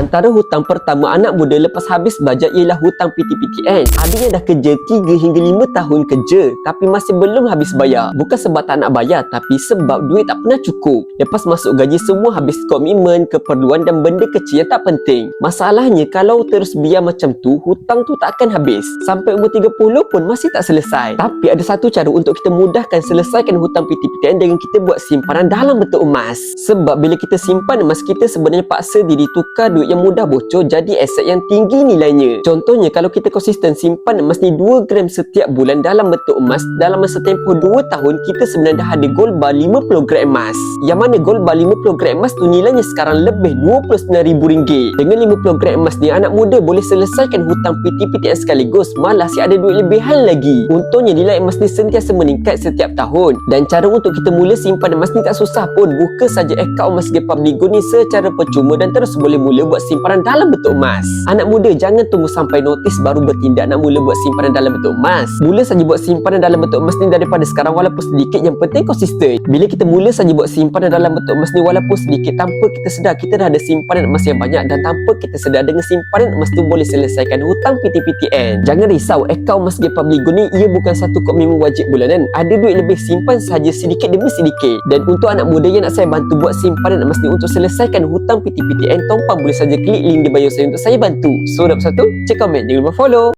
Antara hutang pertama anak muda lepas habis bajet ialah hutang PTPTN. Ada yang dah kerja 3 hingga 5 tahun kerja tapi masih belum habis bayar. Bukan sebab tak nak bayar tapi sebab duit tak pernah cukup. Lepas masuk gaji semua habis komitmen, keperluan dan benda kecil yang tak penting. Masalahnya kalau terus biar macam tu, hutang tu tak akan habis. Sampai umur 30 pun masih tak selesai. Tapi ada satu cara untuk kita mudahkan selesaikan hutang PTPTN dengan kita buat simpanan dalam bentuk emas. Sebab bila kita simpan emas, kita sebenarnya paksa diri tukar duit yang mudah bocor jadi aset yang tinggi nilainya. Contohnya kalau kita konsisten simpan emas ni 2 gram setiap bulan dalam bentuk emas, dalam masa tempoh 2 tahun kita sebenarnya dah ada gold bar 50 gram emas. Yang mana gold bar 50 gram emas tu nilainya sekarang lebih RM29,000. Dengan 50 gram emas ni anak muda boleh selesaikan hutang PTPTN sekaligus, malah si ada duit lebihan lagi. Untungnya nilai emas ni sentiasa meningkat setiap tahun. Dan cara untuk kita mula simpan emas ni tak susah pun. Buka saja akaun Emas Gepabligo ni secara percuma dan terus boleh mula buat simpanan dalam bentuk emas. Anak muda jangan tunggu sampai notis baru bertindak nak mula buat simpanan dalam bentuk emas. Mula saja buat simpanan dalam bentuk emas ni daripada sekarang walaupun sedikit, yang penting konsisten. Bila kita mula saja buat simpanan dalam bentuk emas ni walaupun sedikit, tanpa kita sedar kita dah ada simpanan emas yang banyak, dan tanpa kita sedar dengan simpanan emas tu boleh selesaikan hutang PTPTN. Jangan risau, akaun Emas Gepabligo ni ia bukan satu komitmen wajib bulanan. Ada duit lebih, simpan saja sedikit demi sedikit. Dan untuk anak muda yang nak saya bantu buat simpanan emas ni untuk selesaikan hutang PTPTN, tuan-puan boleh saja klik link di bio saya untuk saya bantu. So, dapat satu, cek komen, jangan lupa follow.